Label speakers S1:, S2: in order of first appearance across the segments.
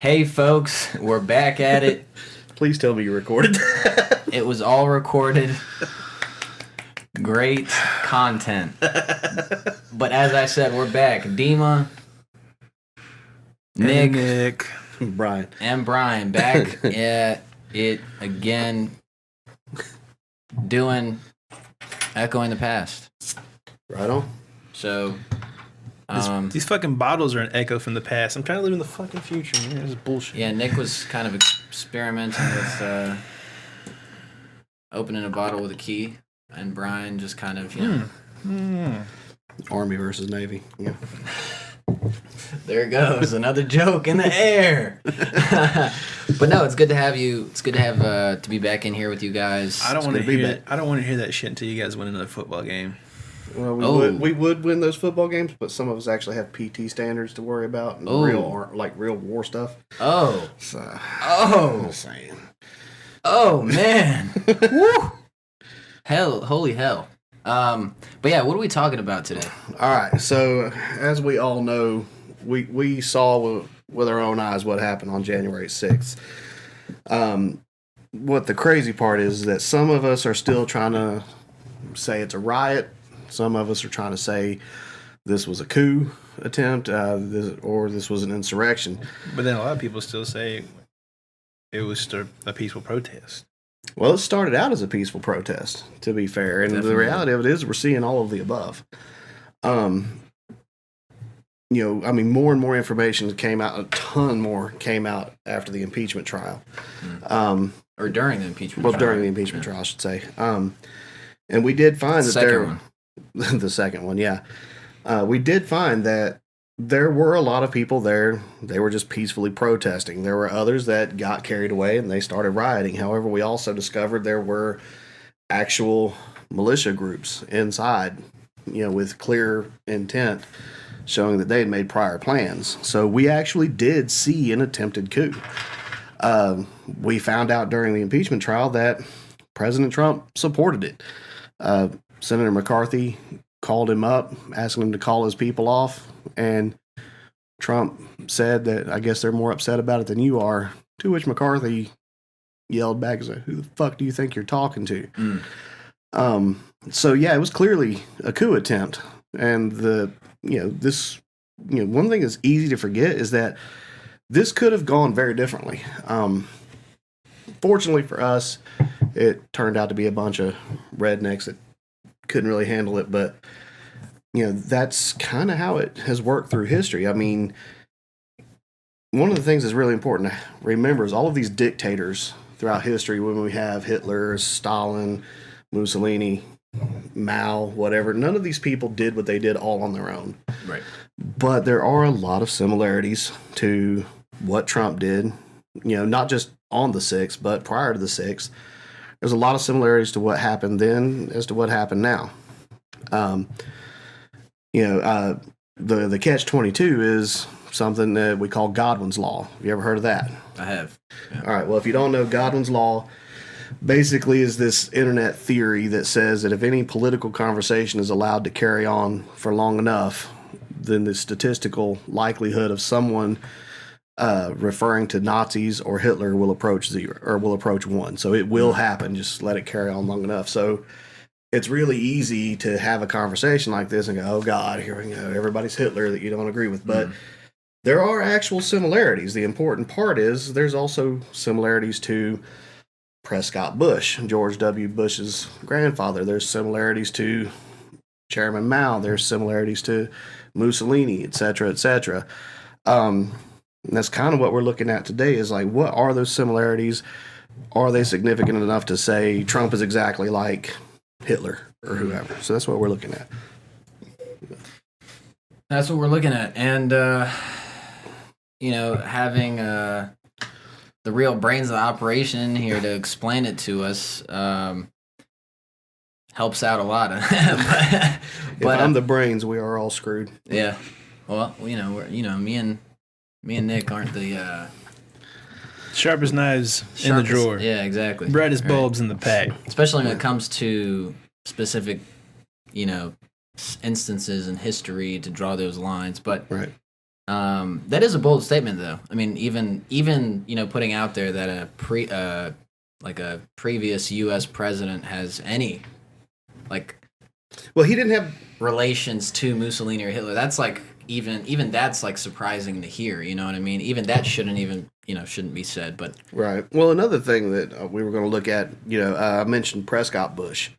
S1: Hey folks, we're back at it.
S2: Please tell me you recorded.
S1: It was all recorded. Great content. But as I said, we're back. Dima, Nick,
S2: Brian,
S1: and Brian back at it again, echoing the past.
S2: Right on.
S1: So,
S3: these fucking bottles are an echo from the past. I'm trying to live in the fucking future, man. This is bullshit.
S1: yeah, Nick was kind of experimenting with opening a bottle with a key, and Brian just kind of,
S2: Army versus Navy. Yeah.
S1: There it goes, another joke in the air. But no, it's good to have you. It's good to have to be back in here with you guys.
S3: I don't want to hear that shit until you guys win another football game.
S2: Well, we would win those football games, but some of us actually have PT standards to worry about and real war stuff.
S1: Oh,
S2: So,
S1: oh,
S2: just saying.
S1: oh man! Woo! Hell, holy hell! But yeah, what are we talking about today?
S2: All right. So, as we all know, we saw with our own eyes what happened on January 6th. What the crazy part is that some of us are still trying to say it's a riot. Some of us are trying to say this was a coup attempt, or this was an insurrection.
S3: But then a lot of people still say it was just a peaceful protest.
S2: Well, it started out as a peaceful protest, to be fair. And
S1: Definitely.
S2: The reality of it is we're seeing all of the above. More and more information came out. A ton more came out after the impeachment trial.
S1: Or during the impeachment
S2: Well,
S1: trial.
S2: during the impeachment trial, I should say. And we did find that
S1: Second one.
S2: the second one, yeah. We did find that there were a lot of people there. They were just peacefully protesting. There were others that got carried away and they started rioting. However, we also discovered there were actual militia groups inside, with clear intent showing that they had made prior plans. So we actually did see an attempted coup. We found out during the impeachment trial that President Trump supported it. Senator McCarthy called him up, asking him to call his people off, and Trump said that I guess they're more upset about it than you are, to which McCarthy yelled back and said, "Who the fuck do you think you're talking to?" So yeah, it was clearly a coup attempt. And one thing that's easy to forget is that this could have gone very differently. Fortunately for us, it turned out to be a bunch of rednecks that couldn't really handle it, but that's kind of how it has worked through history. I mean, one of the things that's really important to remember is all of these dictators throughout history, when we have Hitler, Stalin, Mussolini, Mao, whatever, none of these people did what they did all on their own.
S1: Right.
S2: But there are a lot of similarities to what Trump did, not just on the 6th, but prior to the 6th. There's a lot of similarities to what happened then as to what happened now. The catch-22 is something that we call Godwin's Law. Have you ever heard of that?
S1: I have. Yeah.
S2: All right, well, if you don't know, Godwin's Law basically is this internet theory that says that if any political conversation is allowed to carry on for long enough, then the statistical likelihood of someone referring to Nazis or Hitler will approach 0 or will approach 1. So it will happen. Just let it carry on long enough. So it's really easy to have a conversation like this and go, "Oh God, here we go. Everybody's Hitler that you don't agree with." But there are actual similarities. The important part is there's also similarities to Prescott Bush, George W. Bush's grandfather. There's similarities to Chairman Mao. There's similarities to Mussolini, etc., etc. And that's kind of what we're looking at today is like, what are those similarities? Are they significant enough to say Trump is exactly like Hitler or whoever? So that's what we're looking at.
S1: That's what we're looking at. And, having the real brains of the operation here to explain it to us helps out a lot.
S2: If I'm the brains, we are all screwed.
S1: Yeah. Well, me and Nick aren't the
S3: Sharpest knives in the drawer.
S1: Yeah, exactly.
S3: Brightest bulbs in the pack.
S1: Especially when it comes to specific, instances in history to draw those lines. But
S2: right.
S1: That is a bold statement, though. I mean, even putting out there that a previous U.S. president has any
S2: well, he didn't have
S1: relations to Mussolini or Hitler. That's like even that's like surprising to hear. You know what I mean? Even that shouldn't be said. But
S2: right. Well, another thing that we were going to look at, I mentioned Prescott Bush.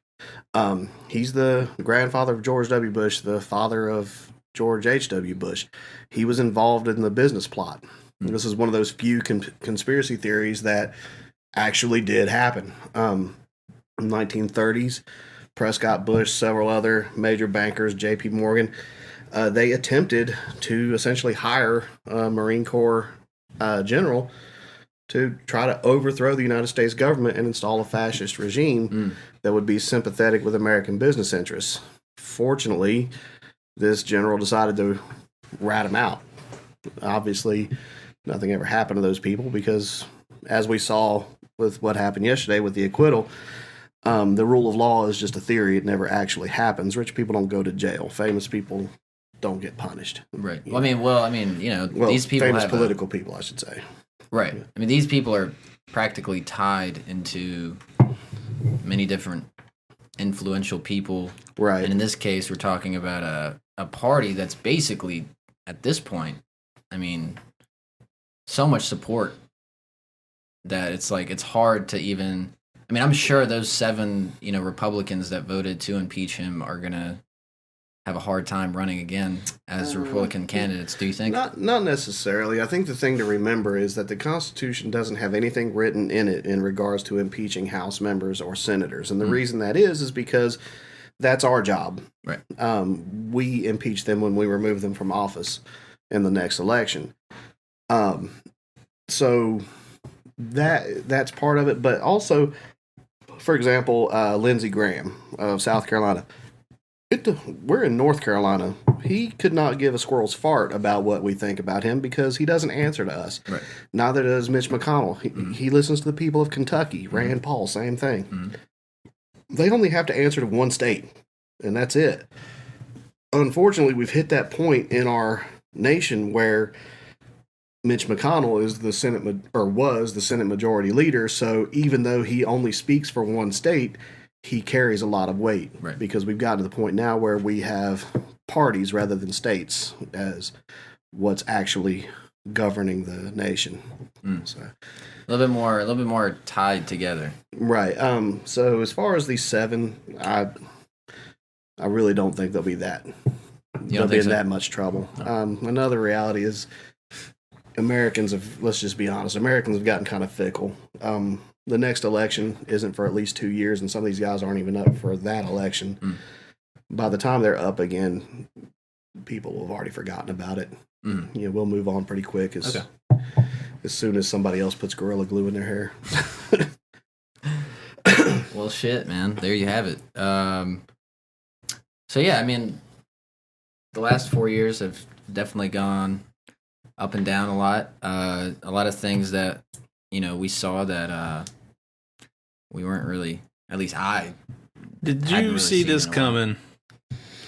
S2: He's the grandfather of George W. Bush, the father of George H.W. Bush. He was involved in the business plot. Mm-hmm. This is one of those few conspiracy theories that actually did happen. In the 1930s, Prescott Bush, several other major bankers, J.P. Morgan, they attempted to essentially hire a Marine Corps general to try to overthrow the United States government and install a fascist regime that would be sympathetic with American business interests. Fortunately, this general decided to rat him out. Obviously, nothing ever happened to those people because, as we saw with what happened yesterday with the acquittal, the rule of law is just a theory. It never actually happens. Rich people don't go to jail. Famous people don't get punished.
S1: Right. Well, these people
S2: famous political people, I should say.
S1: Right. Yeah. I mean, these people are practically tied into many different influential people.
S2: Right.
S1: And in this case, we're talking about a party that's basically, at this point, I mean, so much support that it's like it's hard to even. I mean, I'm sure those 7, Republicans that voted to impeach him are gonna have a hard time running again as Republican candidates. Do you think?
S2: Not necessarily. I think the thing to remember is that the Constitution doesn't have anything written in it in regards to impeaching House members or senators, and the reason that is because that's our job.
S1: Right.
S2: We impeach them when we remove them from office in the next election. So that's part of it, but also, for example, Lindsey Graham of South Carolina. We're in North Carolina. He could not give a squirrel's fart about what we think about him because he doesn't answer to us.
S1: Right.
S2: Neither does Mitch McConnell. He listens to the people of Kentucky. Rand Paul, same thing. They only have to answer to one state, and that's it. Unfortunately, we've hit that point in our nation where Mitch McConnell is the was the Senate Majority Leader. So even though he only speaks for one state, he carries a lot of weight.
S1: Right.
S2: Because we've gotten to the point now where we have parties rather than states as what's actually governing the nation. So
S1: a little bit more tied together.
S2: Right. So as far as these 7, I really don't think they'll be that. They'll be in that much trouble. No. Another reality is Americans have, let's just be honest, Americans have gotten kind of fickle. The next election isn't for at least 2 years, and some of these guys aren't even up for that election. By the time they're up again, people will have already forgotten about it. We'll move on pretty quick as soon as somebody else puts Gorilla Glue in their hair.
S1: Well, shit, man. There you have it. So, yeah, I mean, the last 4 years have definitely gone up and down a lot. A lot of things that, we saw that we weren't really, at least I.
S3: Did you really see this coming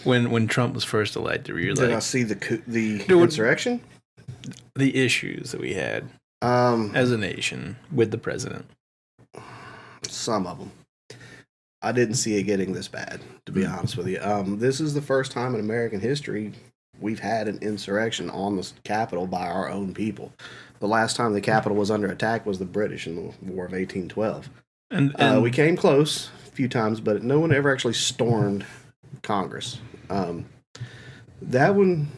S3: when Trump was first elected? Where you're
S2: Did I see the insurrection?
S3: The issues that we had as a nation with the president.
S2: Some of them. I didn't see it getting this bad, to be honest with you. This is the first time in American history we've had an insurrection on the Capitol by our own people. The last time the Capitol was under attack was the British in the War of 1812. And we came close a few times, but no one ever actually stormed Congress. That one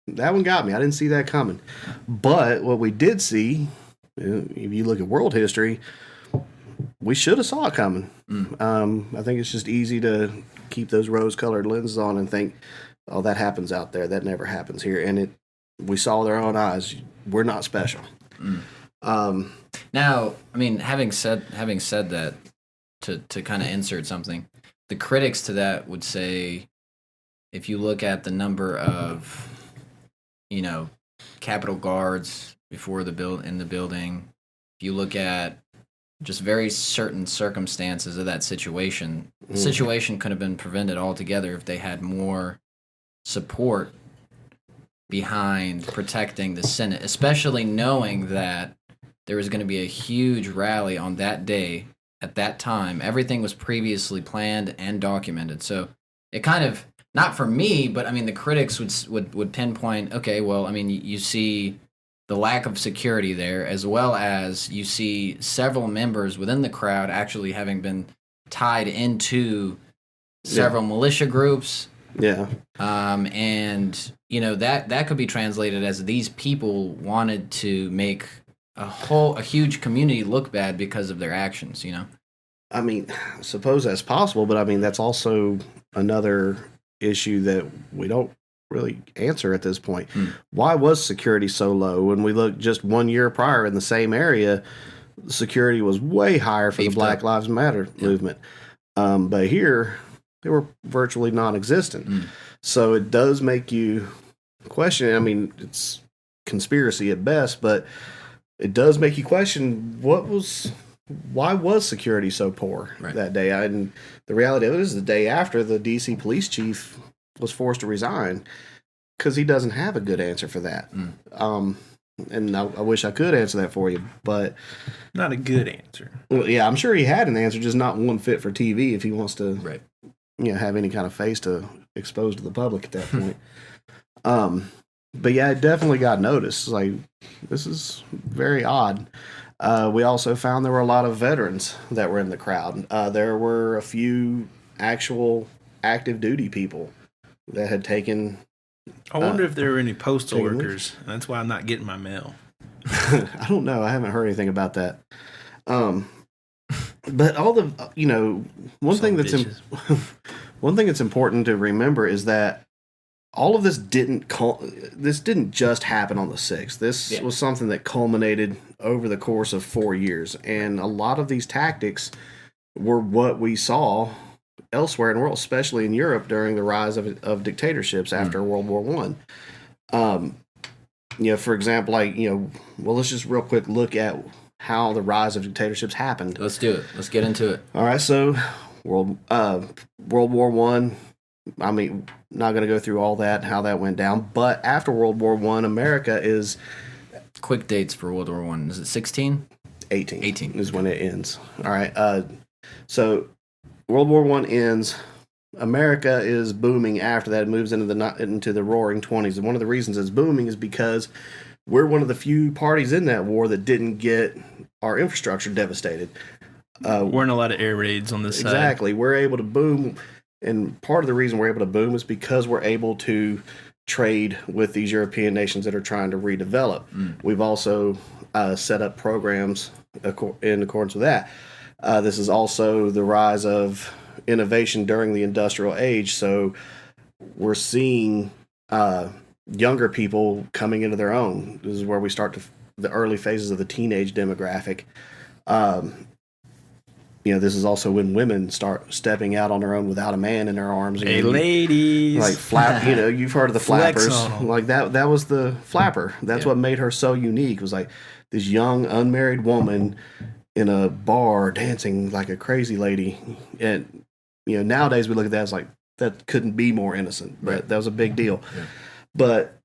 S2: got me. I didn't see that coming. But what we did see, if you look at world history, we should have saw it coming. I think it's just easy to keep those rose-colored lenses on and think, oh, that happens out there. That never happens here. And we saw with our own eyes. We're not special.
S1: Now, I mean, having said that, to kind of insert something, the critics to that would say, if you look at the number of, Capitol guards before in the building, if you look at just very certain circumstances of that situation, the situation could have been prevented altogether if they had more support behind protecting the Senate, especially knowing that there was going to be a huge rally on that day at that time. Everything was previously planned and documented. So it kind of, not for me, but I mean, the critics would pinpoint, okay, well, I mean, you see the lack of security there, as well as you see several members within the crowd actually having been tied into several militia groups.
S2: Yeah.
S1: And, you know, that could be translated as these people wanted to make a huge community look bad because of their actions, you know?
S2: I mean, I suppose that's possible, but I mean, that's also another issue that we don't really answer at this point. Why was security so low? When we look just 1 year prior in the same area, security was way higher for the Black Lives Matter movement. But here, they were virtually non-existent. So it does make you question. I mean, it's conspiracy at best, but it does make you question why was security so poor that day? And the reality of it is the day after, the D.C. police chief was forced to resign because he doesn't have a good answer for that. And I wish I could answer that for you, but...
S3: Not a good answer.
S2: Well, yeah, I'm sure he had an answer, just not one fit for TV if he wants to have any kind of face to expose to the public at that point. But yeah, it definitely got noticed. Like, this is very odd. We also found there were a lot of veterans that were in the crowd. There were a few actual active duty people that had taken...
S3: I wonder if there were any postal workers. And that's why I'm not getting my mail.
S2: I don't know. I haven't heard anything about that. But all the, one thing that's important to remember is that all of this didn't just happen on the 6th. This was something that culminated over the course of 4 years. And a lot of these tactics were what we saw elsewhere in the world, especially in Europe during the rise of dictatorships after World War I. For example, let's just real quick look at how the rise of dictatorships happened.
S1: Let's do it. Let's get into it.
S2: All right, so World War I, I mean, not going to go through all that, how that went down, but after World War I, America is...
S1: Quick dates for World War I. Is it 16?
S2: 18.
S1: 18.
S2: Is when it ends. All right, so World War I ends. America is booming after that. It moves into the roaring 20s. And one of the reasons it's booming is because we're one of the few parties in that war that didn't get our infrastructure devastated.
S3: Weren't a lot of air raids on this side.
S2: Exactly. We're able to boom. And part of the reason we're able to boom is because we're able to trade with these European nations that are trying to redevelop. We've also set up programs in accordance with that. This is also the rise of innovation during the industrial age. So we're seeing younger people coming into their own. This is where we start the early phases of the teenage demographic. This is also when women start stepping out on their own without a man in their arms.
S3: Hey, ladies.
S2: Like flap, you've heard of the flappers. Like that was the flapper. That's what made her so unique. It was like this young, unmarried woman in a bar dancing like a crazy lady. And, nowadays we look at that as like, that couldn't be more innocent. But that was a big deal. Yeah. But,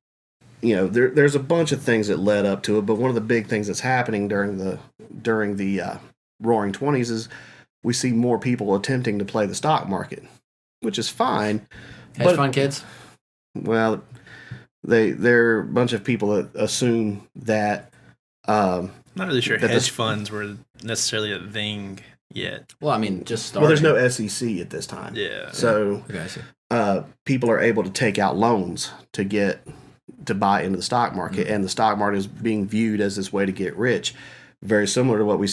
S2: there's a bunch of things that led up to it. But one of the big things that's happening during the Roaring 20s is we see more people attempting to play the stock market, which is fine.
S1: Hedge fund kids?
S2: Well, they're a bunch of people that assume that...
S3: not really sure hedge funds were necessarily a thing yet.
S1: Well, I mean, just starting.
S2: Well, there's no SEC at this time.
S3: Yeah.
S2: So people are able to take out loans to buy into the stock market, and the stock market is being viewed as this way to get rich. Very similar to what we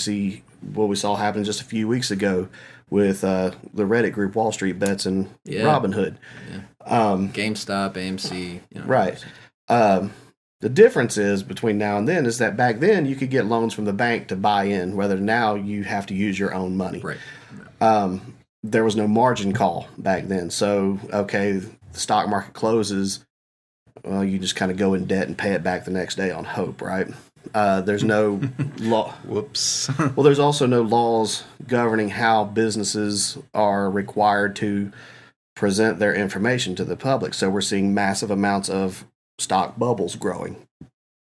S2: saw happen just a few weeks ago with the Reddit group Wall Street Bets and Robinhood. Yeah.
S1: GameStop, AMC.
S2: Right. The difference is between now and then is that back then you could get loans from the bank to buy in, whether now you have to use your own money.
S1: Right.
S2: There was no margin call back then. So, the stock market closes, well, you just kind of go in debt and pay it back the next day on hope, right? There's no law.
S3: Whoops.
S2: Well, there's also no laws governing how businesses are required to present their information to the public. So we're seeing massive amounts of stock bubbles growing.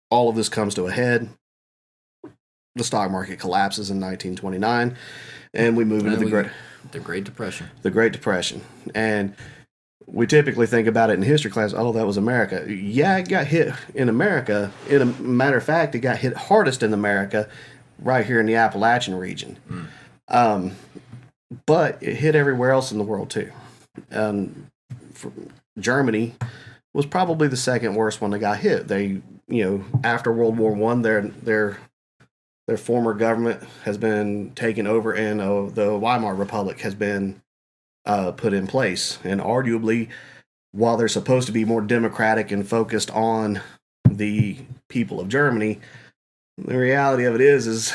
S2: All of this comes to a head. The stock market collapses in 1929, and we move into the
S1: Great Depression.
S2: The Great Depression. And we typically think about it in history class, oh, that was America. Yeah, it got hit in America. In a matter of fact, it got hit hardest in America right here in the Appalachian region. But it hit everywhere else in the world, too. Germany was probably the second worst one that got hit. They, after World War I, their former government has been taken over, and the Weimar Republic has been put in place. And arguably, while they're supposed to be more democratic and focused on the people of Germany, the reality of it is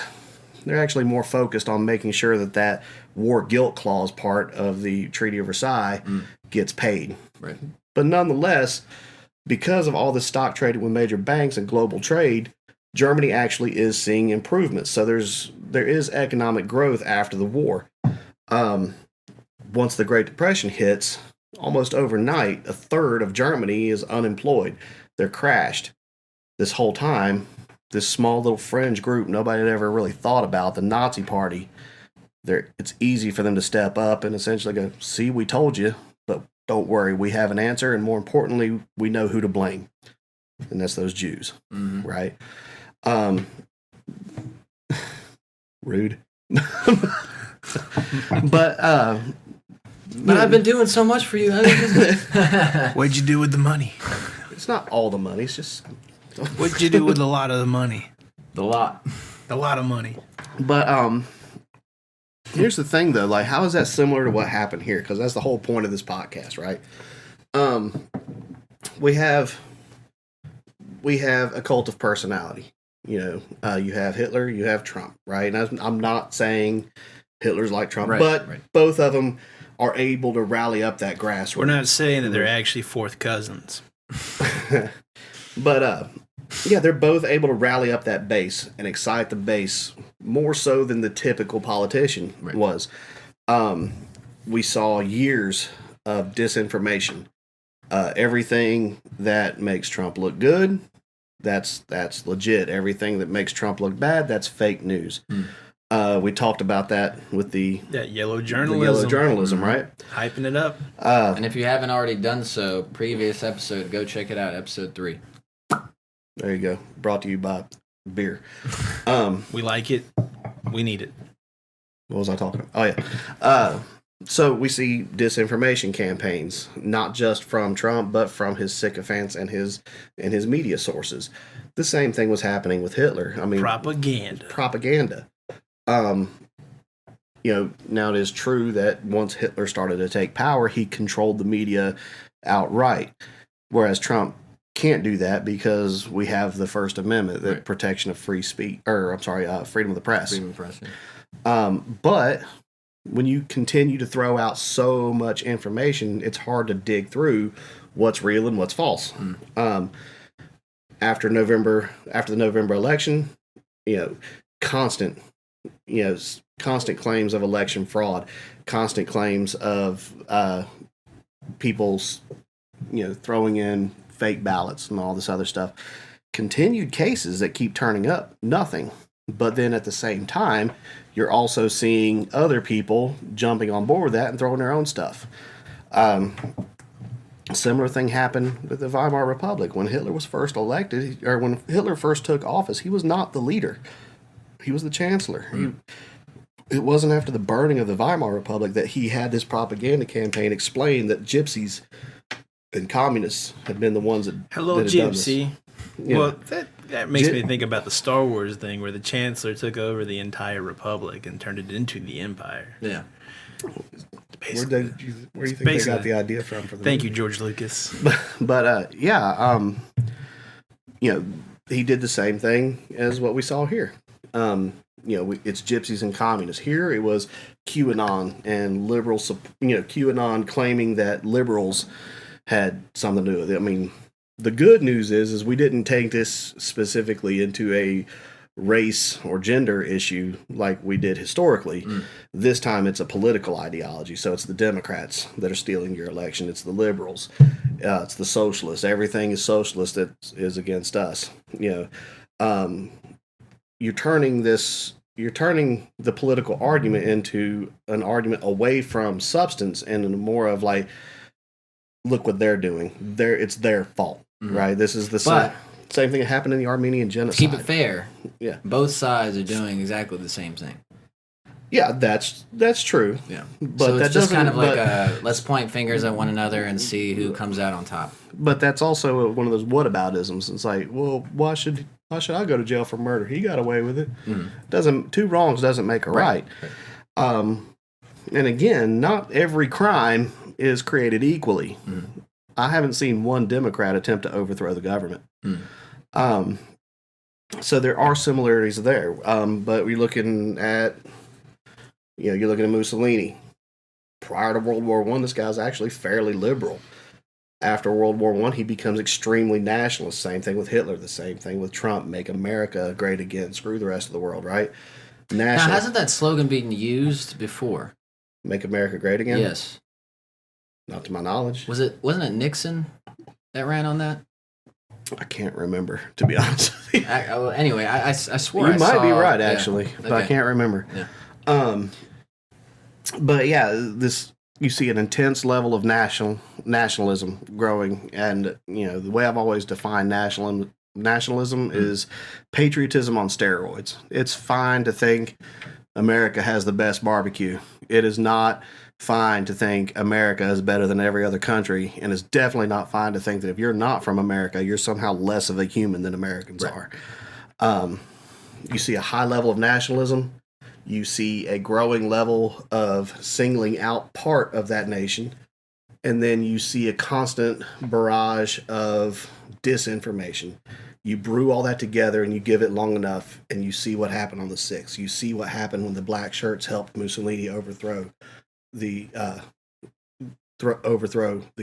S2: they're actually more focused on making sure that war guilt clause part of the Treaty of Versailles gets paid.
S1: Right.
S2: But nonetheless, because of all this stock trading with major banks and global trade, Germany actually is seeing improvements. So there is economic growth after the war. Once the Great Depression hits, almost overnight, a third of Germany is unemployed. They're crashed. This whole time, this small little fringe group nobody had ever really thought about, the Nazi Party, it's easy for them to step up and essentially go, see, we told you, but don't worry, we have an answer, and more importantly, we know who to blame. And that's those Jews, right? Rude. But
S1: I've been doing so much for you.
S3: What'd you do with the money?
S2: It's not all the money. It's just
S3: what'd you do with a lot of the money?
S1: A lot
S3: of money.
S2: But here's the thing, though. Like, how is that similar to what happened here? Because that's the whole point of this podcast, right? We have a cult of personality. You have Hitler, you have Trump, right? And I'm not saying Hitler's like Trump, but both of them are able to rally up that grassroots.
S3: We're not saying that they're actually fourth cousins.
S2: But, yeah, they're both able to rally up that base and excite the base more so than the typical politician was. We saw years of disinformation. Everything that makes Trump look good, that's legit. Everything that makes Trump look bad, that's fake news. We talked about that with
S3: that yellow journalism.
S2: The yellow journalism, right?
S3: Hyping it up.
S1: And if you haven't already done so, previous episode, go check it out, episode 3.
S2: There you go. Brought to you by beer.
S3: We like it. We need it.
S2: What was I talking about? Oh, yeah. So we see disinformation campaigns, not just from Trump, but from his sycophants and his media sources. The same thing was happening with Hitler. I mean, propaganda. Now it is true that once Hitler started to take power, he controlled the media outright, whereas Trump can't do that because we have the First Amendment, the protection of free speech, freedom of the press.
S1: Freedom of the press. Yeah.
S2: But when you continue to throw out so much information, it's hard to dig through what's real and what's false. After the November election, constant claims of election fraud, constant claims of people's, throwing in fake ballots and all this other stuff. Continued cases that keep turning up, nothing. But then at the same time, you're also seeing other people jumping on board with that and throwing their own stuff. A similar thing happened with the Weimar Republic. When Hitler was first elected, or when Hitler first took office, he was not the leader. He was the chancellor. It wasn't after the burning of the Weimar Republic that he had this propaganda campaign explain that gypsies and communists had been the ones that
S3: Hello,
S2: that had
S3: gypsy.
S2: done this. Yeah.
S3: Well, that makes me think about the Star Wars thing where the Chancellor took over the entire Republic and turned it into the Empire.
S1: Yeah.
S2: Where do you think they got the idea from? For the
S3: Thank
S2: movie?
S3: you, George Lucas.
S2: But he did the same thing as what we saw here. It's gypsies and communists. Here it was QAnon and liberals. QAnon claiming that liberals had something to do with it. I mean, the good news is we didn't take this specifically into a race or gender issue like we did historically. This time it's a political ideology. So it's the Democrats that are stealing your election. It's the liberals. It's the socialists. Everything is socialist that is against us. You know, you're turning the political argument into an argument away from substance and more of like, look what they're doing. It's their fault, right? This is the same thing that happened in the Armenian genocide.
S1: To keep it fair,
S2: yeah,
S1: both sides are doing exactly the same thing.
S2: Yeah, that's true.
S1: Yeah,
S2: but
S1: so it's
S2: that
S1: just kind of like
S2: but,
S1: let's point fingers at one another and see who comes out on top.
S2: But that's also one of those whataboutisms. It's like, well, why should I go to jail for murder? He got away with it. Two wrongs doesn't make a right. And again, not every crime is created equally. I haven't seen one Democrat attempt to overthrow the government. So there are similarities there. But you're looking at Mussolini. Prior to World War I, this guy's actually fairly liberal. After World War I, he becomes extremely nationalist. Same thing with Hitler. The same thing with Trump. Make America great again. Screw the rest of the world, right?
S1: Now, hasn't that slogan been used before?
S2: Make America great again?
S1: Yes.
S2: Not to my knowledge.
S1: Wasn't it Nixon that ran on that?
S2: I can't remember, to be honest with you.
S1: Anyway, I swore
S2: you might be right, actually, but I can't remember.
S1: Yeah.
S2: But yeah, you see an intense level of nationalism growing, and the way I've always defined nationalism is patriotism on steroids. It's fine to think America has the best barbecue. It is not fine to think America is better than every other country, and it's definitely not fine to think that if you're not from America, you're somehow less of a human than Americans are. You see a high level of nationalism. You see a growing level of singling out part of that nation, and then you see a constant barrage of disinformation. You brew all that together and you give it long enough, and you see what happened on the 6th. You see what happened when the black shirts helped Mussolini overthrow the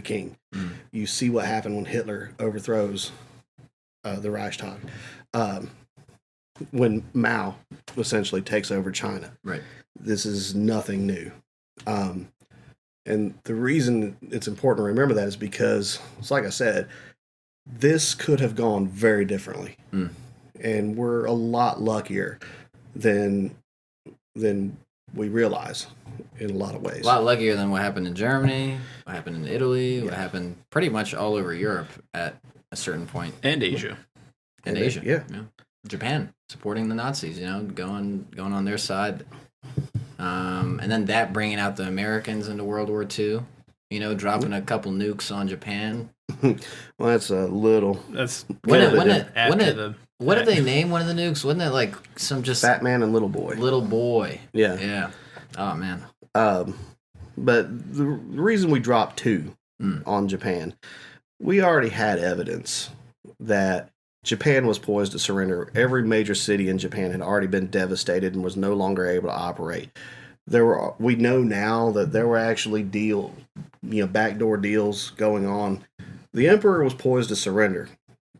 S2: king. You see what happened when Hitler overthrows the Reichstag. When Mao essentially takes over China.
S1: Right.
S2: This is nothing new. And the reason it's important to remember that is because, it's like I said, this could have gone very differently. And we're a lot luckier than we realize in a lot of ways.
S1: A lot luckier than what happened in Germany, what happened in Italy, what happened pretty much all over Europe at a certain point.
S3: And Asia.
S1: And Asia.
S2: Yeah.
S1: Japan supporting the Nazis, going on their side. And then that bringing out the Americans into World War II, dropping a couple nukes on Japan.
S2: Well, that's a little.
S3: That's
S1: what did they name one of the nukes? Wasn't it like some just
S2: Fat Man and Little Boy?
S1: Little Boy.
S2: Yeah.
S1: Yeah. Oh man.
S2: But the reason we dropped 2 on Japan, we already had evidence that Japan was poised to surrender. Every major city in Japan had already been devastated and was no longer able to operate. We know now that there were actually backdoor deals going on. The emperor was poised to surrender,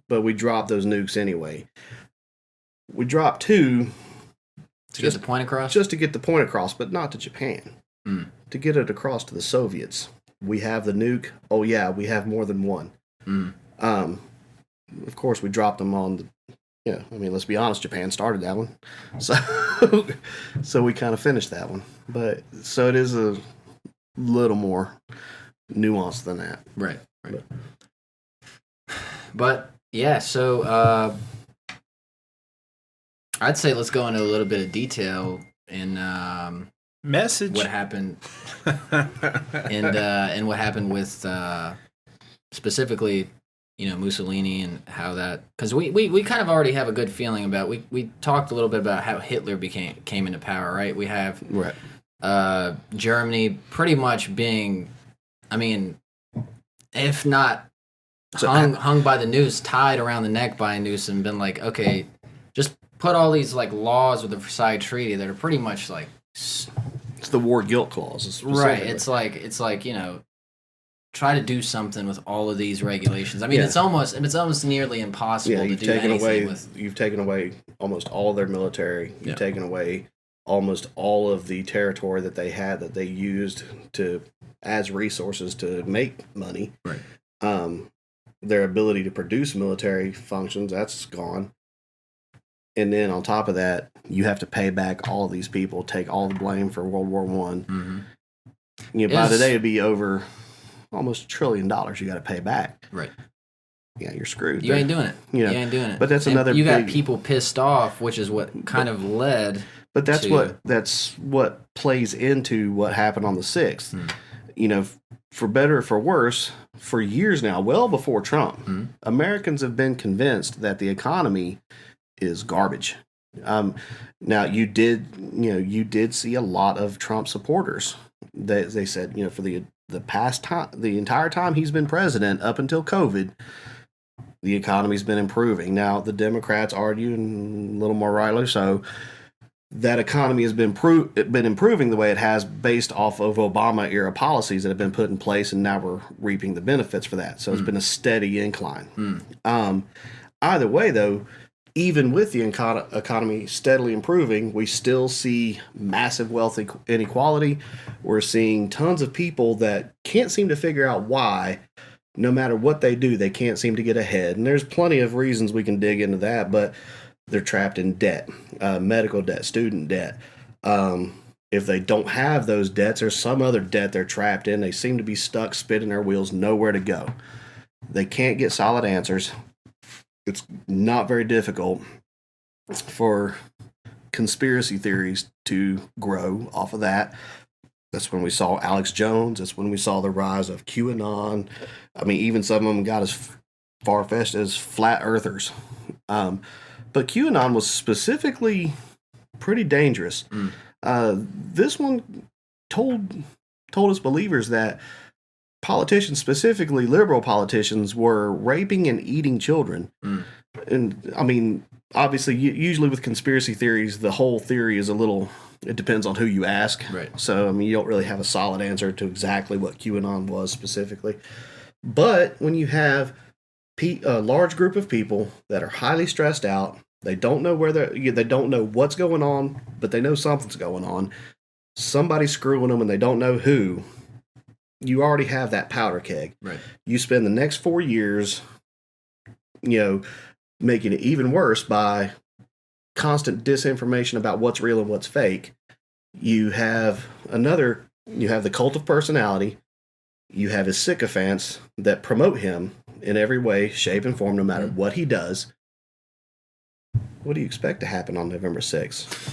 S2: but we dropped those nukes anyway. We dropped 2
S1: to get the point across?
S2: Just to get the point across, but not to Japan. To get it across to the Soviets. We have the nuke. Oh yeah, we have more than one. Of course, we dropped them on let's be honest, Japan started that one. So we kind of finished that one. But so it is a little more nuanced than that.
S1: Right. But yeah, so I'd say let's go into a little bit of detail in
S3: message
S1: what happened and what happened with specifically Mussolini and how that, because we kind of already have a good feeling about, we talked a little bit about how Hitler came into power, right? We have Germany pretty much being, if not hung by the noose, tied around the neck by a noose, and been like, okay, just put all these like laws with the Versailles Treaty that are pretty much like,
S2: it's the war guilt clause,
S1: right? It's like try to do something with all of these regulations. I mean,
S2: Yeah.
S1: it's almost nearly impossible to
S2: you've
S1: do
S2: taken
S1: anything
S2: away
S1: with.
S2: you've taken away almost all of their military. You've
S1: Yeah.
S2: taken away almost all of the territory that they had that they used to as resources to make money.
S1: Right.
S2: Their ability to produce military functions, that's gone. And then on top of that, you have to pay back all of these people, take all the blame for World War One.
S1: Mm-hmm.
S2: By today it'd be over almost $1 trillion you got to pay back.
S1: Right.
S2: Yeah, you're screwed.
S1: You ain't doing it.
S2: You know,
S1: you ain't doing it.
S2: But that's
S1: and
S2: another.
S1: You got
S2: big,
S1: people pissed off, which is what kind of led.
S2: But that's
S1: to,
S2: what plays into what happened on the 6th. You know, for better or for worse, for years now, well before Trump, Americans have been convinced that the economy is garbage. Now you did see a lot of Trump supporters. They said, for the past time, the entire time he's been president up until COVID, the economy's been improving. Now the Democrats argue, and a little more rightly so, that economy has been improving the way it has based off of Obama era policies that have been put in place, and now we're reaping the benefits for that. So it's been a steady incline. Either way, though, even with the economy steadily improving, we still see massive wealth inequality. We're seeing tons of people that can't seem to figure out why, no matter what they do, they can't seem to get ahead. And there's plenty of reasons we can dig into that, but they're trapped in debt, medical debt, student debt. If they don't have those debts or some other debt they're trapped in, they seem to be stuck spinning their wheels, nowhere to go. They can't get solid answers. It's not very difficult for conspiracy theories to grow off of that. That's when we saw Alex Jones. That's when we saw the rise of QAnon. I mean, even some of them got as far-fetched as flat earthers. But QAnon was specifically pretty dangerous. This one told us believers that politicians, specifically liberal politicians, were raping and eating children. And I mean, obviously, usually with conspiracy theories, the whole theory is it depends on who you ask.
S1: Right.
S2: So, I mean, you don't really have a solid answer to exactly what QAnon was specifically. But when you have a large group of people that are highly stressed out, they don't know they don't know what's going on, but they know something's going on. Somebody's screwing them and they don't know who. You already have that powder keg.
S1: Right.
S2: You spend the next 4 years, making it even worse by constant disinformation about what's real and what's fake. You have the cult of personality. You have his sycophants that promote him in every way, shape, and form, no matter what he does. What do you expect to happen on November 6th?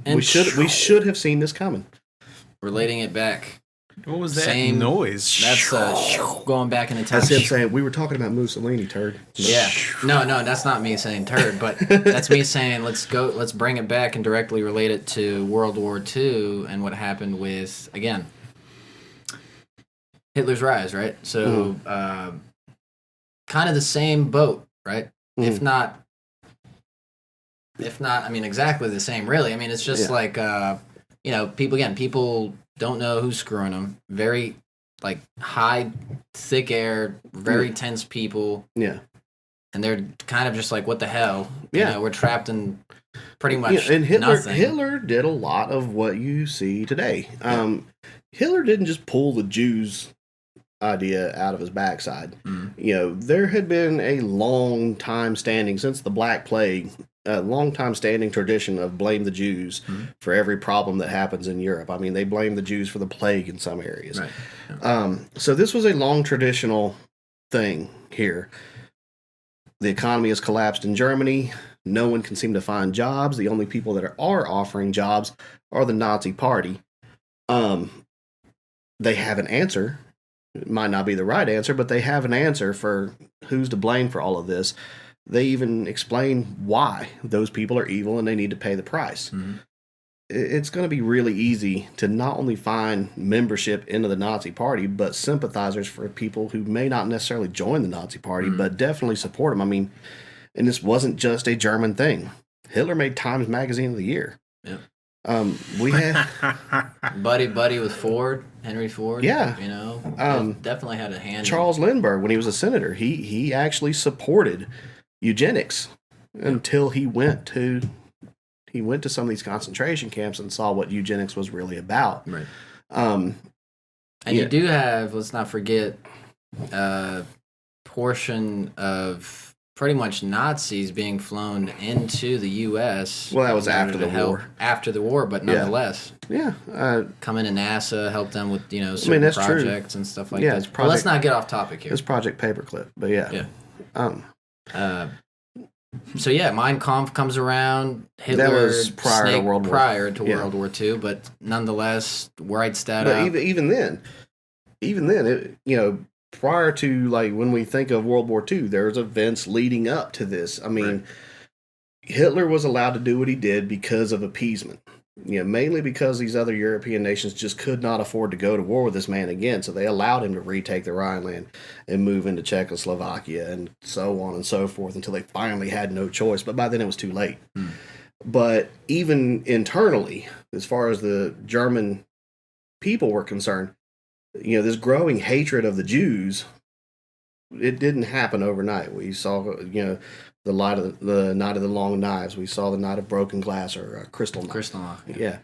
S1: And
S2: We should have seen this coming.
S1: Relating it back.
S3: What was that
S1: Same
S3: noise?
S1: That's going back in the time.
S2: That's him saying, we were talking about Mussolini, turd.
S1: Yeah. No, that's not me saying turd, but that's me saying let's bring it back and directly relate it to World War II and what happened with, again, Hitler's rise, right? So, kind of the same boat, right? If not, I mean, exactly the same, really. I mean, it's just like, people don't know who's screwing them. Very, high, thick air, very tense people.
S2: Yeah.
S1: And they're kind of just like, what the hell?
S2: Yeah.
S1: We're trapped in pretty much
S2: and
S1: nothing.
S2: Hitler did a lot of what you see today. Hitler didn't just pull the Jews idea out of his backside. There had been a long time standing, since the Black Plague, a long time standing tradition of blame the Jews for every problem that happens in Europe. I mean, they blame the Jews for the plague in some areas.
S1: Right.
S2: So this was a long traditional thing here. The economy has collapsed in Germany. No one can seem to find jobs. The only people that are offering jobs are the Nazi Party. They have an answer. It might not be the right answer, but they have an answer for who's to blame for all of this. They even explain why those people are evil and they need to pay the price. It's going to be really easy to not only find membership into the Nazi Party, but sympathizers for people who may not necessarily join the Nazi Party, but definitely support them. I mean, and this wasn't just a German thing. Hitler made Times Magazine of the Year.
S1: Yeah.
S2: We had
S1: buddy with Ford, Henry Ford.
S2: Yeah.
S1: You know, definitely had a hand.
S2: Charles Lindbergh, when he was a senator, he actually supported eugenics until he went to some of these concentration camps and saw what eugenics was really about.
S1: Right. And you do have, let's not forget, a portion of pretty much Nazis being flown into the U.S.
S2: Well, that was after the war.
S1: After the war, but nonetheless.
S2: Yeah.
S1: Come into NASA, help them with, certain
S2: that's
S1: projects and stuff like that.
S2: Well,
S1: let's not get off topic here.
S2: It's Project Paperclip, but yeah.
S1: So Mein Kampf comes around. Hitler,
S2: that was prior to
S1: World War II, but nonetheless writes that
S2: but
S1: up.
S2: Even then, prior to like when we think of World War II, there's events leading up to this. I mean, Hitler was allowed to do what he did because of appeasement. Mainly because these other European nations just could not afford to go to war with this man again, so they allowed him to retake the Rhineland and move into Czechoslovakia and so on and so forth until they finally had no choice. But by then it was too late. But even internally, as far as the German people were concerned, this growing hatred of the Jews, it didn't happen overnight. We saw, the night of the long knives. We saw the night of broken glass or Kristallnacht. Yeah.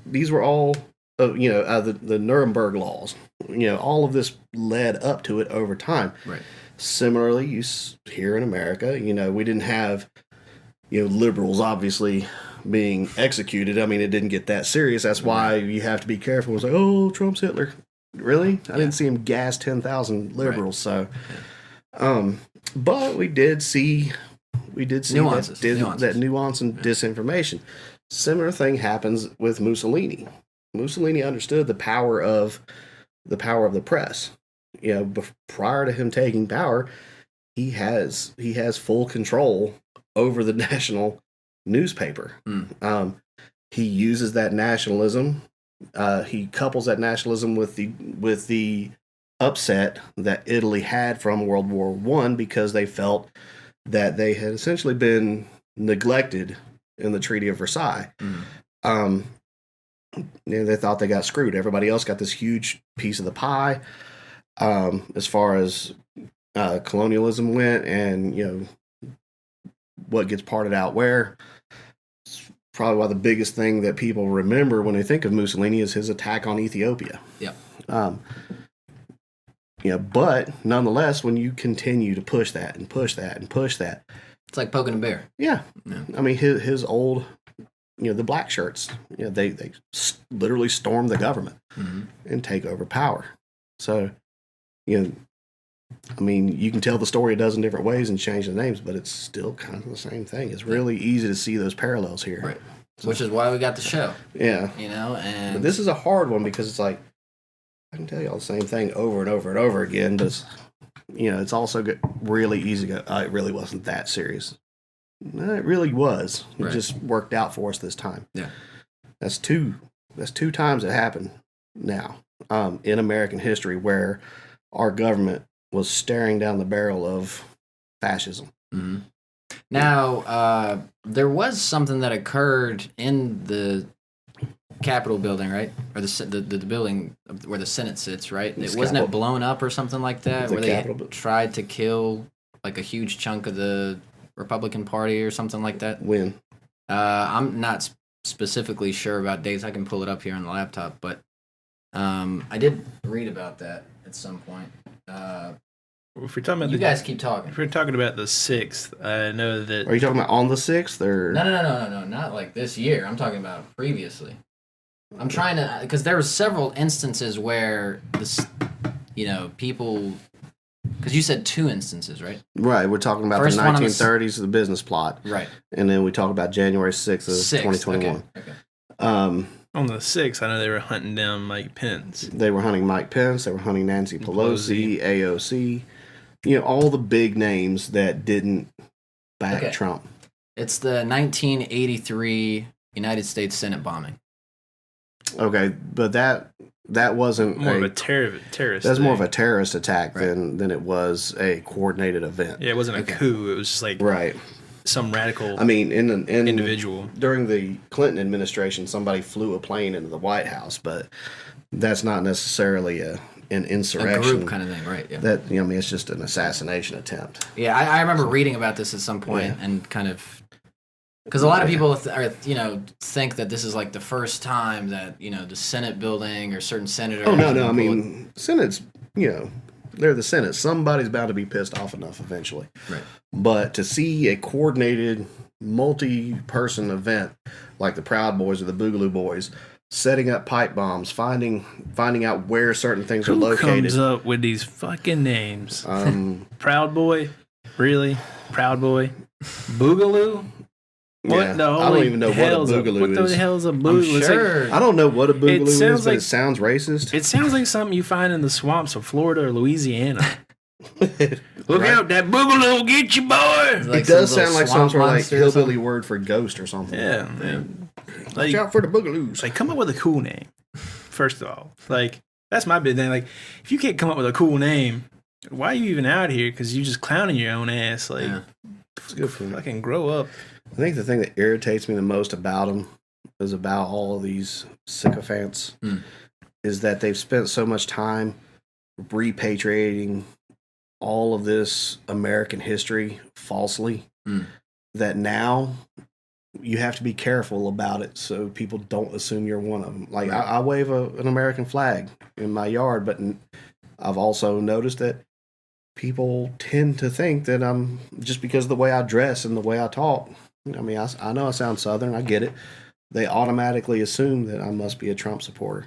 S2: These were all, the Nuremberg laws. All of this led up to it over time.
S1: Right.
S2: Similarly, here in America, we didn't have, liberals obviously being executed. I mean, it didn't get that serious. That's why you have to be careful. It's like, oh, Trump's Hitler. Really? I didn't see him gas 10,000 liberals. So, but we did see
S1: nuances.
S2: that nuance and disinformation. Similar thing happens with Mussolini. Mussolini understood the power of the press. Prior to him taking power, he has full control over the national newspaper. He uses that nationalism. He couples that nationalism with the upset that Italy had from World War I because they felt that they had essentially been neglected in the Treaty of Versailles. They thought they got screwed. Everybody else got this huge piece of the pie as far as colonialism went, and what gets parted out where. It's probably why the biggest thing that people remember when they think of Mussolini is his attack on Ethiopia. But nonetheless, when you continue to push that and push that and push that,
S1: it's like poking a bear.
S2: Yeah. I mean, his old, the black shirts, they literally storm the government and take over power. So, I mean, you can tell the story a dozen different ways and change the names, but it's still kind of the same thing. It's really easy to see those parallels here.
S1: Right. So, which is why we got the show.
S2: Yeah.
S1: And
S2: but this is a hard one because it's like, I can tell you all the same thing over and over and over again, but it's also really easy to go, it really wasn't that serious. No, it really was. It just worked out for us this time.
S1: Yeah.
S2: That's two times it happened now in American history where our government was staring down the barrel of fascism.
S1: Now, there was something that occurred in the Capitol building, right? Or the building where the Senate sits, right? Wasn't it blown up or something like that? Where they tried to kill like a huge chunk of the Republican Party or something like that?
S2: When?
S1: I'm not specifically sure about dates. I can pull it up here on the laptop, but I did read about that at some point.
S3: If we're talking about
S1: you guys keep talking.
S3: If we're talking about the 6th, I know that.
S2: Are you talking about on the 6th or?
S1: No, not like this year. I'm talking about previously. I'm trying to, because there were several instances where this, people, because you said 2 instances, right?
S2: Right. We're talking about the 1930s, the business plot.
S1: Right.
S2: And then we talk about January 6th of 2021.
S1: Okay.
S3: On the 6th, I know they were hunting down Mike Pence.
S2: They were hunting Mike Pence. They were hunting Nancy Pelosi, AOC. All the big names that didn't back Trump.
S1: It's the 1983 United States Senate bombing.
S2: Okay, but that wasn't
S3: more of a terrorist.
S2: That's more of a terrorist attack than it was a coordinated event.
S3: Yeah, it wasn't a coup. It was just like
S2: right.
S3: some radical
S2: I mean, in
S3: individual.
S2: During the Clinton administration, somebody flew a plane into the White House, but that's not necessarily an insurrection.
S1: A group kind of thing, right? Yeah.
S2: That, I mean, it's just an assassination attempt.
S1: Yeah, I remember reading about this at some point and kind of... Because a lot of people think that this is like the first time that, the Senate building or certain senators...
S2: Oh, no. I mean, Senate's, they're the Senate. Somebody's bound to be pissed off enough eventually.
S1: Right.
S2: But to see a coordinated, multi-person event like the Proud Boys or the Boogaloo Boys setting up pipe bombs, finding out where certain things are located.
S3: Who comes up with these fucking names? Proud Boy? Really? Proud Boy? Boogaloo? What
S2: I don't even know what a Boogaloo is.
S3: What the hell is a Boogaloo?
S1: Sure.
S2: I don't know what a Boogaloo is, but it sounds racist.
S3: It sounds like something you find in the swamps of Florida or Louisiana. Look out, that Boogaloo will get you, boy!
S1: Like
S2: it does sound like some sort of hillbilly
S1: something.
S2: word for ghost or something.
S3: Yeah.
S2: Watch out for the Boogaloos.
S3: Like, come up with a cool name, first of all. Like, that's my big thing. Like, if you can't come up with a cool name, why are you even out here? Because you're just clowning your own ass. Like,
S2: it's good for
S3: fucking grow up.
S2: I think the thing that irritates me the most about them is about all of these sycophants is that they've spent so much time repatriating all of this American history falsely that now you have to be careful about it so people don't assume you're one of them. Like, I wave an American flag in my yard, but I've also noticed that people tend to think that I'm, just because of the way I dress and the way I talk, I mean, I know I sound Southern, I get it. They automatically assume that I must be a Trump supporter.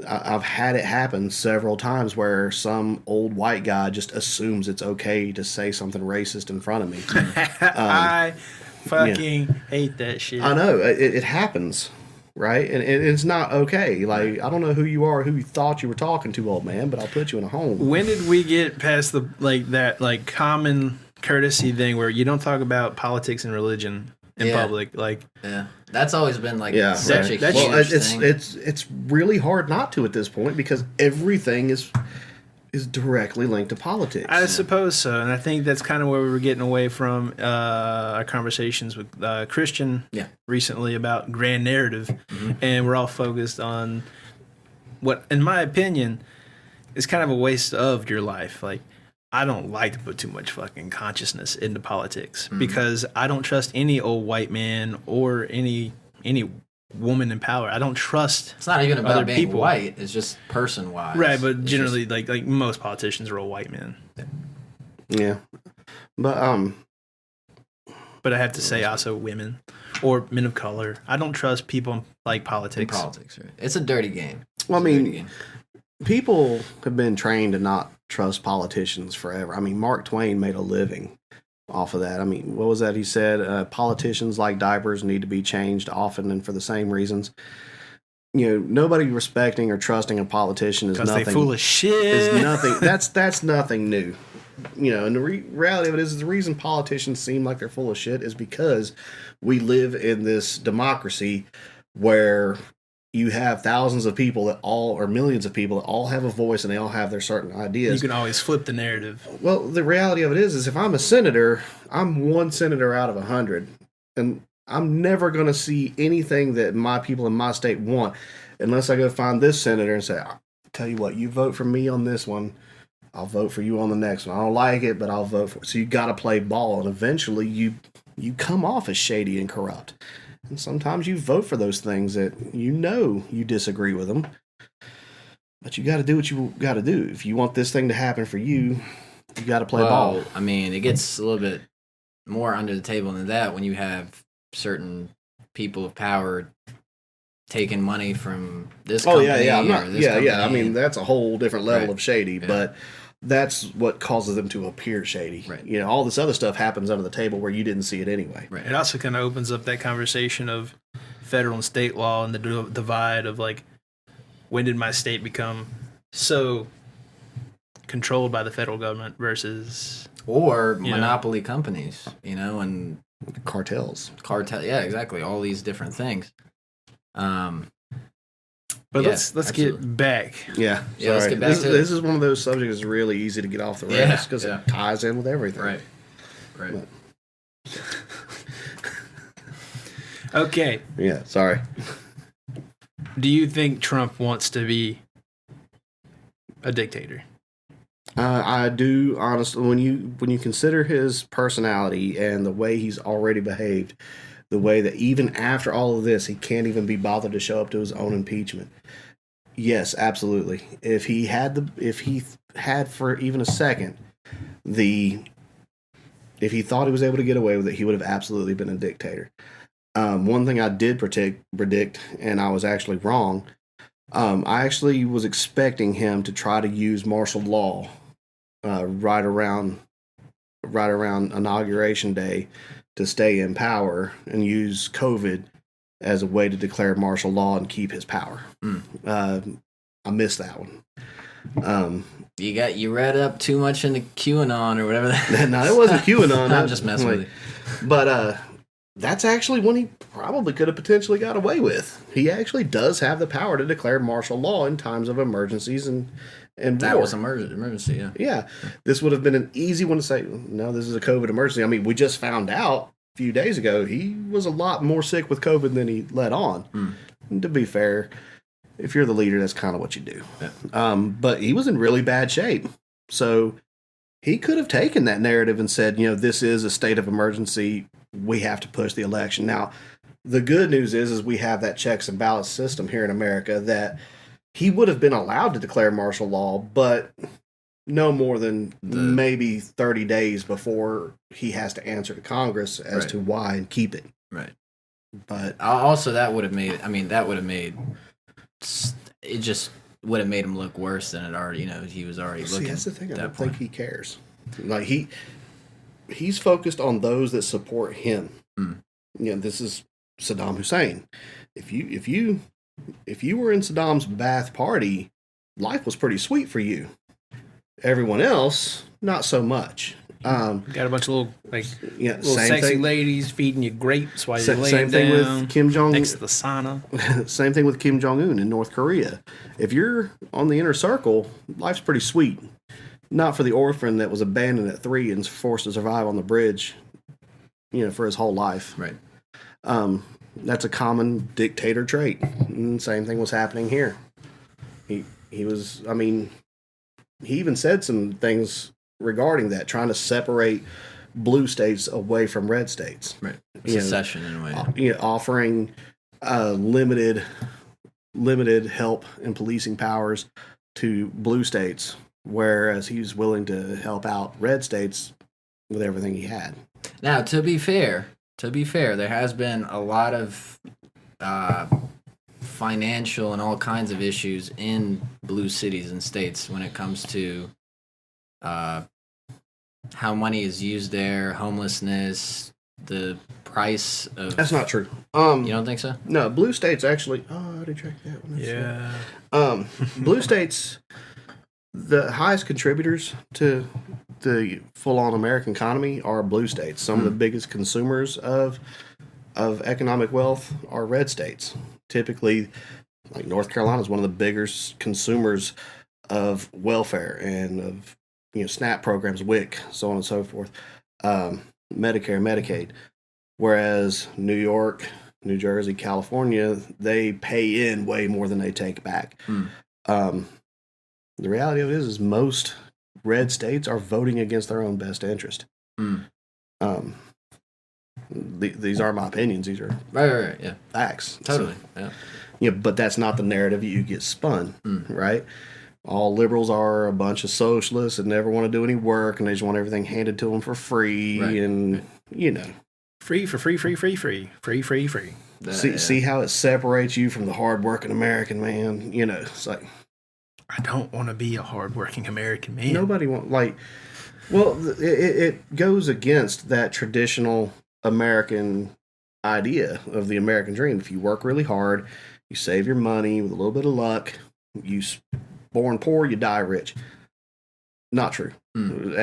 S2: I've had it happen several times where some old white guy just assumes it's okay to say something racist in front of me.
S3: I fucking hate that shit.
S2: I know. It happens, right? And it's not okay. Like, I don't know who you are, who you thought you were talking to, old man, but I'll put you in a home.
S3: When did we get past that common courtesy thing where you don't talk about politics and religion in public? Like,
S1: that's always been like
S3: such a huge
S1: thing.
S2: It's really hard not to at this point because everything is directly linked to politics.
S3: I suppose so, and I think that's kind of where we were getting away from our conversations with Christian recently about grand narrative, and we're all focused on what, in my opinion, is kind of a waste of your life. Like, I don't like to put too much fucking consciousness into politics because I don't trust any old white man or any woman in power. I don't trust.
S1: It's not even about
S3: other
S1: being
S3: people.
S1: white. It's just person wise.
S3: Right, but generally, like most politicians are all white men.
S2: Yeah, but
S3: I have to say also women or men of color. I don't trust people like politics.
S1: In politics, right? It's a dirty game.
S2: Well, I mean, people have been trained to not trust politicians forever. I mean, Mark Twain made a living off of that. I mean, what was that he said? Politicians, like diapers, need to be changed often and for the same reasons. Nobody respecting or trusting a politician is nothing.
S3: Because they full of shit.
S2: Is nothing. That's nothing new. And the reality of it is the reason politicians seem like they're full of shit is because we live in this democracy where you have thousands of people or millions of people that all have a voice and they all have their certain ideas.
S3: You can always flip the narrative.
S2: Well, the reality of it is if I'm a senator, I'm one senator out of 100. And I'm never going to see anything that my people in my state want unless I go find this senator and say, I'll tell you what, you vote for me on this one, I'll vote for you on the next one. I don't like it, but I'll vote for it. So you got to play ball, and eventually you come off as shady and corrupt. And sometimes you vote for those things that you disagree with them. But you got to do what you got to do. If you want this thing to happen for you, you got to play ball.
S1: I mean, it gets a little bit more under the table than that when you have certain people of power taking money from this company.
S2: I mean, that's a whole different level of shady, but that's what causes them to appear shady.
S1: Right.
S2: All this other stuff happens under the table where you didn't see it anyway.
S1: Right.
S3: It also kind of opens up that conversation of federal and state law and the divide of like, when did my state become so controlled by the federal government versus
S1: monopoly companies, and
S2: cartels.
S1: Yeah, exactly. All these different things.
S3: But let's get back.
S2: Yeah,
S1: let's get back to it.
S2: This is one of those subjects that's really easy to get off the rails because it ties in with everything.
S1: Right.
S3: Okay.
S2: Yeah, sorry.
S3: Do you think Trump wants to be a dictator?
S2: I do, honestly. When you consider his personality and the way he's already behaved, the way that even after all of this, he can't even be bothered to show up to his own impeachment. Yes, absolutely. If he had for even a second if he thought he was able to get away with it, he would have absolutely been a dictator. One thing I did predict, and I was actually wrong. I actually was expecting him to try to use martial law right around Inauguration Day to stay in power and use COVID as a way to declare martial law and keep his power. I missed that one.
S1: You read up too much into QAnon or whatever.
S2: No, it wasn't QAnon.
S1: I'm just messing with you.
S2: But that's actually one he probably could have potentially got away with. He actually does have the power to declare martial law in times of emergencies and
S1: that
S2: war.
S1: was emergency, yeah.
S2: Yeah. This would have been an easy one to say, no, this is a COVID emergency. I mean, we just found out a few days ago he was a lot more sick with COVID than he let on. And to be fair, if you're the leader, that's kind of what you do. Yeah. But he was in really bad shape. So he could have taken that narrative and said, this is a state of emergency. We have to push the election. Now, the good news is we have that checks and balance system here in America that he would have been allowed to declare martial law, but no more than maybe 30 days before he has to answer to Congress as to why and keep it.
S1: Right.
S2: But
S1: also that would have made it just would have made him look worse than it already, he was already looking.
S2: That's the thing. I don't think he cares. Like he's focused on those that support him. This is Saddam Hussein. If you were in Saddam's Ba'ath Party, life was pretty sweet for you. Everyone else, not so much.
S3: Got a bunch of little sexy ladies feeding you grapes while you're laying
S2: same thing
S3: down
S2: with Kim Jong
S3: next to the sauna.
S2: Same thing with Kim Jong Un in North Korea. If you're on the inner circle, life's pretty sweet. Not for the orphan that was abandoned at 3 and forced to survive on the bridge, for his whole life.
S1: Right.
S2: That's a common dictator trait. And same thing was happening here. He was. I mean, he even said some things regarding that, trying to separate blue states away from red states.
S1: Right. Secession in a way.
S2: Offering limited help and policing powers to blue states, whereas he's willing to help out red states with everything he had.
S1: Now, to be fair, there has been a lot of financial and all kinds of issues in blue cities and states when it comes to how money is used there, homelessness, the price of...
S2: That's not true.
S1: You don't think so?
S2: No, blue states actually... Oh, I already checked that one.
S3: Yeah.
S2: Blue states, the highest contributors to the full-on American economy are blue states. Some of the biggest consumers of economic wealth are red states. Typically, like North Carolina is one of the biggest consumers of welfare and of SNAP programs, WIC, so on and so forth, Medicare, Medicaid. Whereas New York, New Jersey, California, they pay in way more than they take back. The reality of it is most red states are voting against their own best interest. These are my opinions. These are
S1: right, yeah,
S2: facts.
S1: Totally,
S2: so, yeah. But that's not the narrative you get spun, right? All liberals are a bunch of socialists and never want to do any work, and they just want everything handed to them for free,
S3: Free for free.
S2: See how it separates you from the hardworking American man. It's like,
S3: I don't want to be a hardworking American man.
S2: Nobody it goes against that traditional American idea of the American dream. If you work really hard, you save your money with a little bit of luck, you born poor, you die rich. Not true. There's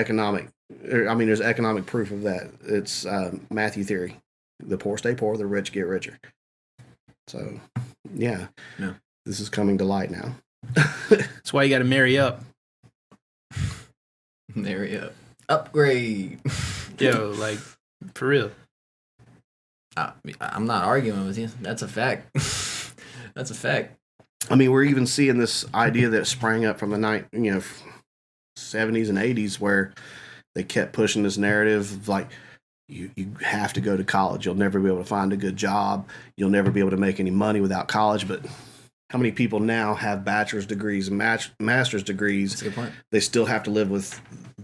S2: economic proof of that. It's Matthew theory. The poor stay poor, the rich get richer. So, yeah. This is coming to light now.
S3: That's why you got to marry up.
S1: Marry up. Upgrade.
S3: Yo, For real.
S1: I'm not arguing with you. That's a fact. That's a fact.
S2: I mean, we're even seeing this idea that sprang up from the 70s and 80s where they kept pushing this narrative like you have to go to college. You'll never be able to find a good job. You'll never be able to make any money without college. But how many people now have bachelor's degrees and master's degrees?
S1: That's a good point.
S2: They still have to live with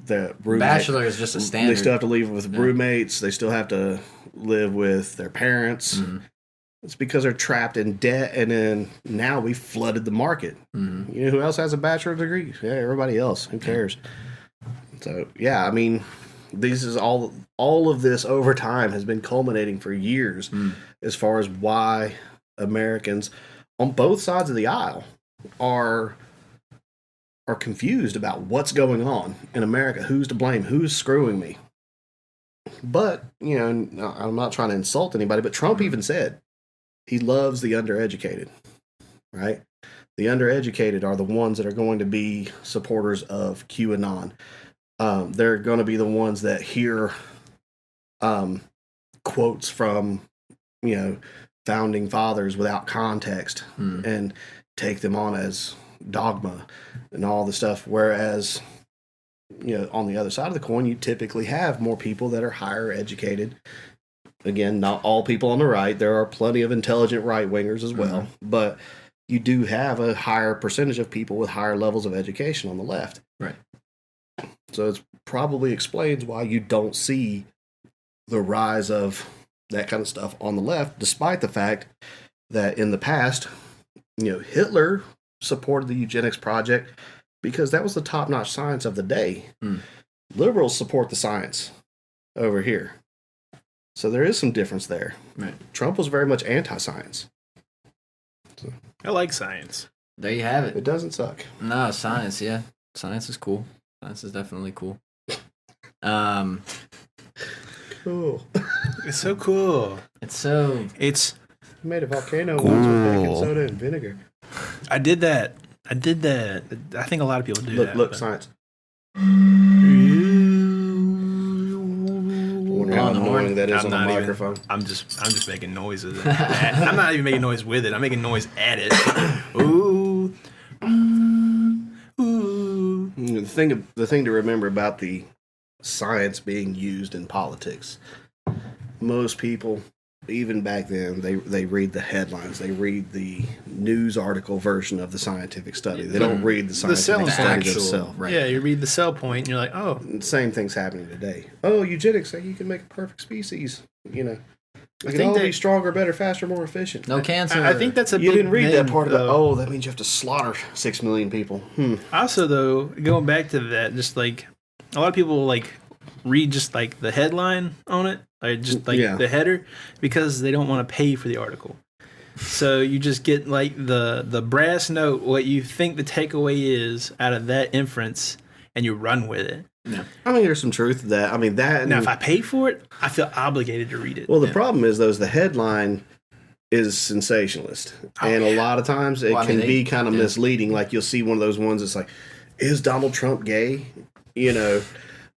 S2: the roommate.
S1: Bachelor is just a standard.
S2: They still have to live with roommates. They still have to live with their parents. Mm-hmm. It's because they're trapped in debt, and then now we flooded the market. Mm-hmm. You know who else has a bachelor's degree? Yeah, everybody else. Who cares? So yeah, I mean, this is all of this over time has been culminating for years as far as why Americans on both sides of the aisle are confused about what's going on in America. Who's to blame? Who's screwing me? But, you know, I'm not trying to insult anybody, but Trump even said he loves the undereducated, right? The undereducated are the ones that are going to be supporters of QAnon. They're going to be the ones that hear quotes from, you know, founding fathers without context and take them on as dogma and all the stuff. Whereas, you know, on the other side of the coin, you typically have more people that are higher educated. Again, not all people on the right. There are plenty of intelligent right-wingers as well. But you do have a higher percentage of people with higher levels of education on the left.
S1: Right.
S2: So it probably explains why you don't see the rise of that kind of stuff on the left, despite the fact that in the past, you know, Hitler supported the eugenics project because that was the top-notch science of the day. Liberals support the science over here. So there is some difference there.
S1: Right.
S2: Trump was very much anti-science.
S3: So, I like science.
S1: There you have it.
S2: It doesn't suck.
S1: No, science, yeah. Science is cool. Science is definitely cool.
S2: Cool.
S3: It's so cool.
S1: It's
S2: I made a volcano once with baking soda and vinegar.
S3: I did that. I think a lot of people do that.
S2: Look, science. How annoying that is on the microphone.
S3: I'm just making noises. I'm not even making noise with it. I'm making noise at it. Ooh. Ooh.
S2: The thing to remember about the science being used in politics, most people, even back then, they read the headlines. They read the news article version of the scientific study. They don't read the scientific study itself.
S3: Right. Yeah, you read the cell point, and you're like, oh.
S2: The same thing's happening today. Oh, eugenics, you can make a perfect species. You know, we can all be stronger, better, faster, more efficient.
S1: No cancer.
S3: I think that's a
S2: You
S3: big
S2: didn't read that part
S3: though.
S2: about, that means you have to slaughter 6 million people.
S3: Also, though, going back to that, just like, a lot of people, like, read just, like, the headline on it, or just, like, the header, because they don't want to pay for the article. So you just get, like, the brass note, what you think the takeaway is out of that inference, and you run with it.
S2: Yeah. I mean, there's some truth to that. I mean, that...
S3: Now, if I pay for it, I feel obligated to read it.
S2: Well, the problem is, the headline is sensationalist. And a lot of times it can be kind of misleading. Like, you'll see one of those ones that's like, is Donald Trump gay? You know...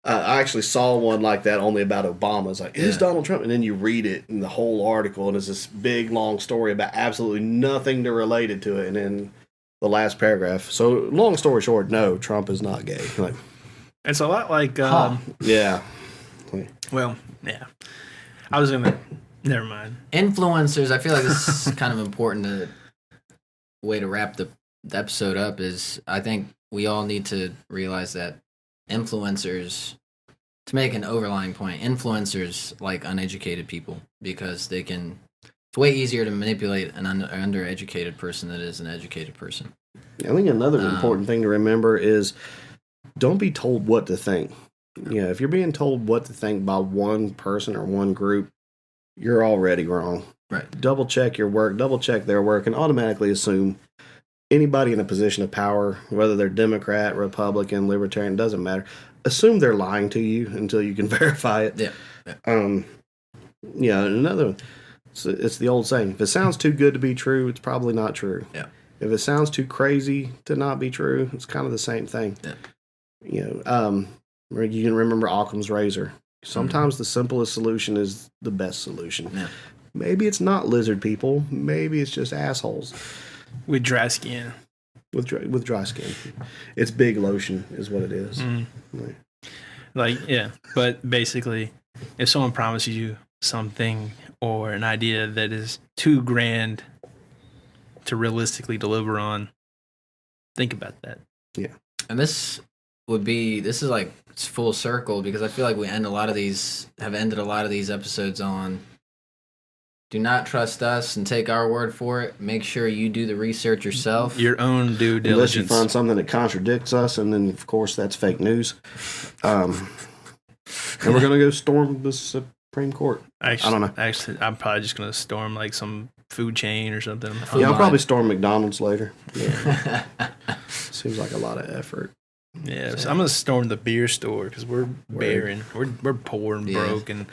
S2: I actually saw one like that only about Obama. It's like, is Donald Trump? And then you read it in the whole article, and it's this big, long story about absolutely nothing to relate it to it. And then the last paragraph. So, long story short, no, Trump is not gay. Like,
S3: it's a lot like...
S2: yeah.
S3: Well, yeah. I was going to... Never mind.
S1: Influencers, I feel like this is kind of important. Way to wrap the episode up is I think we all need to realize that influencers, to make an overlying point, influencers like uneducated people because it's way easier to manipulate an undereducated person than it is an educated person.
S2: I think another important thing to remember is don't be told what to think. You know, if you're being told what to think by one person or one group, you're already wrong.
S1: Right.
S2: Double check your work, double check their work, and automatically assume anybody in a position of power, whether they're Democrat, Republican, Libertarian, doesn't matter. Assume they're lying to you until you can verify it.
S1: Yeah.
S2: Another one. It's the old saying: if it sounds too good to be true, it's probably not true.
S1: Yeah.
S2: If it sounds too crazy to not be true, it's kind of the same thing.
S1: Yeah.
S2: You know, you can remember Occam's razor. Sometimes the simplest solution is the best solution.
S1: Yeah.
S2: Maybe it's not lizard people. Maybe it's just assholes
S3: with dry skin.
S2: With dry skin, it's big lotion is what it is.
S3: But basically, if someone promises you something or an idea that is too grand to realistically deliver on, think about that.
S2: Yeah.
S1: And this is like it's full circle, because I feel like we have ended a lot of these episodes on, do not trust us and take our word for it. Make sure you do the research yourself.
S3: Your own due diligence.
S2: Unless you find something that contradicts us, and then, of course, that's fake news. And we're going to go storm the Supreme Court. I don't know.
S3: Actually, I'm probably just going to storm like some food chain or something.
S2: Yeah, I'll probably storm McDonald's later. Yeah. Seems like a lot of effort.
S3: Yeah, so I'm going to storm the beer store because we're barren. We're poor and broke, and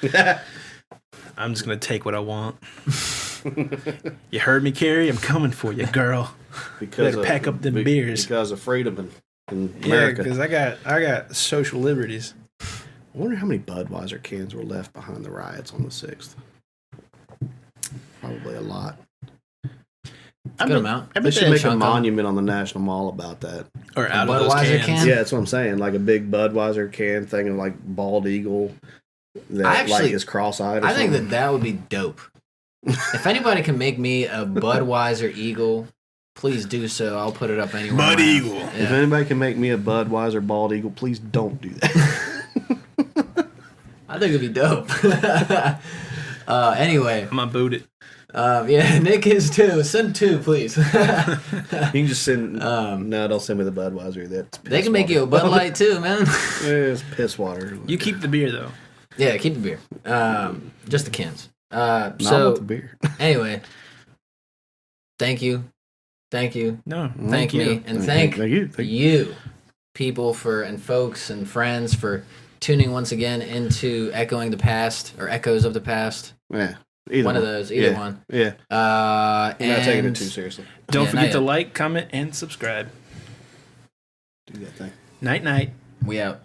S3: I'm just going to take what I want. You heard me, Carrie? I'm coming for you, girl. Better pack up them beers.
S2: Because of freedom in America.
S3: Yeah, because I got social liberties.
S2: I wonder how many Budweiser cans were left behind the riots on the 6th. Probably a lot.
S1: Good amount.
S2: They should make a monument on the National Mall about that.
S3: Or out of those cans.
S2: Yeah, that's what I'm saying. Like a big Budweiser can thing of like bald eagle that is cross-eyed or
S1: I
S2: something.
S1: think that would be dope. If anybody can make me a Budweiser eagle, please do so. I'll put it up anywhere.
S3: Bud Eagle.
S1: Yeah.
S2: If anybody can make me a Budweiser bald eagle, please don't do that.
S1: I think it'd be dope. Anyway.
S3: I'm gonna boot it.
S1: Yeah, Nick is too. Send 2, please.
S2: You can just send. No, don't send me the Budweiser.
S1: They can make you a Bud Light too, man.
S2: Yeah, it's piss water.
S3: You keep the beer though.
S1: Yeah, keep the beer. Just the cans.
S2: Not with the beer.
S1: Anyway, thank you.
S3: No,
S1: thank me,
S2: you.
S1: and thank
S2: you,
S1: you, people and folks and friends for tuning once again into Echoing the Past or Echoes of the Past.
S2: Yeah.
S1: Either one of those. Either one.
S2: Yeah. You're not taking it too seriously.
S3: Don't forget to like, comment, and subscribe.
S2: Do that thing.
S3: Night.
S1: We out.